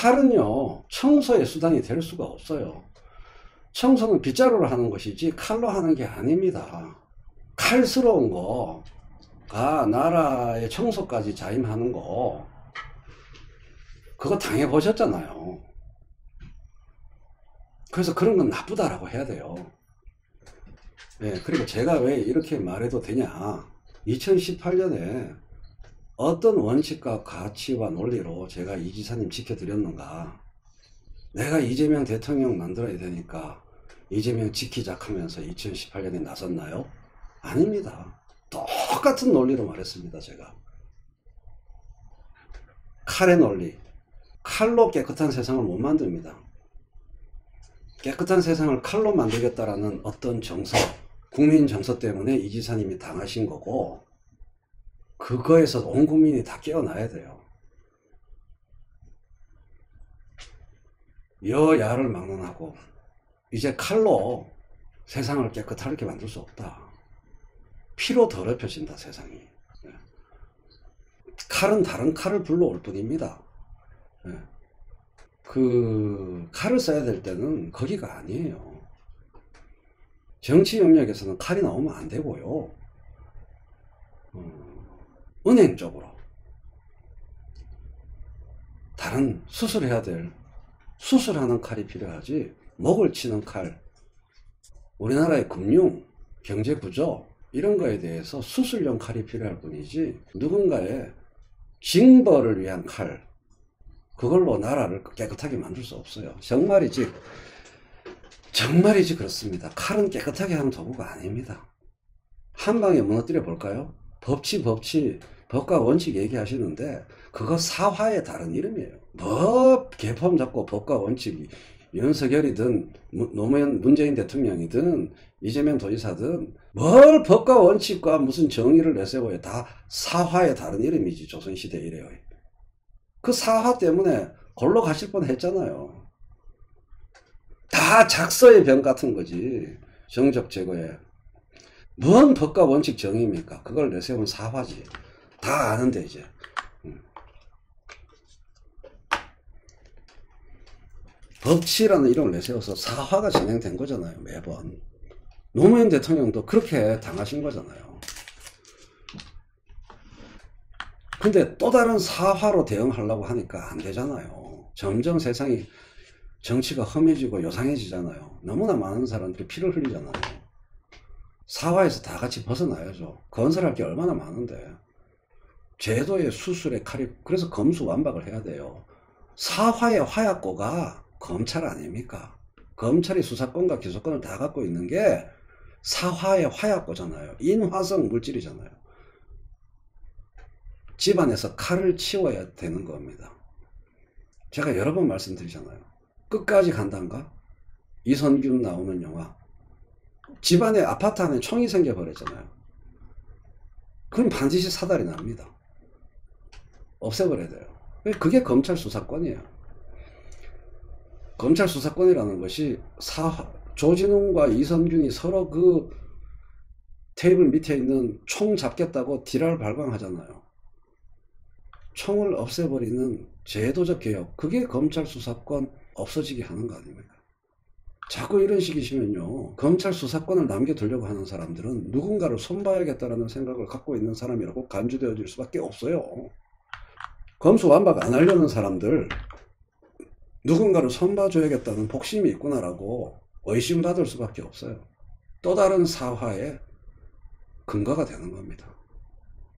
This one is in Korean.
칼은요 청소의 수단이 될 수가 없어요. 청소는 빗자루로 하는 것이지 칼로 하는 게 아닙니다. 칼스러운 거가 나라의 청소까지 자임하는 거, 그거 당해보셨잖아요. 그래서 그런 건 나쁘다라고 해야 돼요. 네, 그리고 제가 왜 이렇게 말해도 되냐, 2018년에 어떤 원칙과 가치와 논리로 제가 이 지사님 지켜드렸는가. 내가 이재명 대통령 만들어야 되니까 이재명 지키자 하면서 2018년에 나섰나요? 아닙니다. 똑같은 논리로 말했습니다. 제가 칼의 논리, 칼로 깨끗한 세상을 못 만듭니다. 깨끗한 세상을 칼로 만들겠다라는 어떤 정서, 국민 정서 때문에 이 지사님이 당하신 거고, 그거에서 온 국민이 다 깨어나야 돼요. 여야를 막론하고 이제 칼로 세상을 깨끗하게 만들 수 없다. 피로 더럽혀진다 세상이. 칼은 다른 칼을 불러올 뿐입니다. 그 칼을 써야 될 때는 거기가 아니에요. 정치 영역에서는 칼이 나오면 안 되고요. 은행 쪽으로 다른 수술해야 될 수술하는 칼이 필요하지, 목을 치는 칼, 우리나라의 금융, 경제 구조 이런 거에 대해서 수술용 칼이 필요할 뿐이지, 누군가의 징벌을 위한 칼, 그걸로 나라를 깨끗하게 만들 수 없어요. 정말이지 그렇습니다. 칼은 깨끗하게 하는 도구가 아닙니다. 한 방에 무너뜨려 볼까요? 법과 원칙 얘기하시는데 그거 사화의 다른 이름이에요. 개폼 잡고 법과 원칙이, 윤석열이든 노무현 문재인 대통령이든 이재명 도지사든 뭘 법과 원칙과 무슨 정의를 내세워요. 다 사화의 다른 이름이지. 조선시대 이래요. 그 사화 때문에 골로 가실 뻔 했잖아요. 다 작서의 병 같은 거지. 정적 제거에 뭔 법과 원칙 정의입니까? 그걸 내세운 사화지. 다 아는데 이제 법치라는 이름을 내세워서 사화가 진행된 거잖아요. 매번 노무현 대통령도 그렇게 당하신 거잖아요. 근데 또 다른 사화로 대응하려고 하니까 안 되잖아요. 점점 세상이, 정치가 험해지고 요상해지잖아요. 너무나 많은 사람들이 피를 흘리잖아요. 사화에서 다 같이 벗어나야죠. 건설할 게 얼마나 많은데. 제도의 수술의 칼이, 그래서 검수완박을 해야 돼요. 사화의 화약고가 검찰 아닙니까? 검찰이 수사권과 기소권을 다 갖고 있는 게 사화의 화약고잖아요. 인화성 물질이잖아요. 집안에서 칼을 치워야 되는 겁니다. 제가 여러 번 말씀드리잖아요. 끝까지 간단가? 이선균 나오는 영화. 집안에, 아파트 안에 총이 생겨버렸잖아요. 그럼 반드시 사달이 납니다. 없애버려야 돼요. 그게 검찰 수사권이에요. 검찰 수사권이라는 것이 조진웅과 이선균이 서로 그 테이블 밑에 있는 총 잡겠다고 딜할 발광하잖아요. 총을 없애버리는 제도적 개혁, 그게 검찰 수사권 없어지게 하는 거 아닙니까? 자꾸 이런 식이시면요, 검찰 수사권을 남겨두려고 하는 사람들은 누군가를 손봐야겠다라는 생각을 갖고 있는 사람이라고 간주되어질 수밖에 없어요. 검수완박 안 하려는 사람들, 누군가를 손봐줘야겠다는 복심이 있구나라고 의심받을 수밖에 없어요. 또 다른 사화의 근거가 되는 겁니다.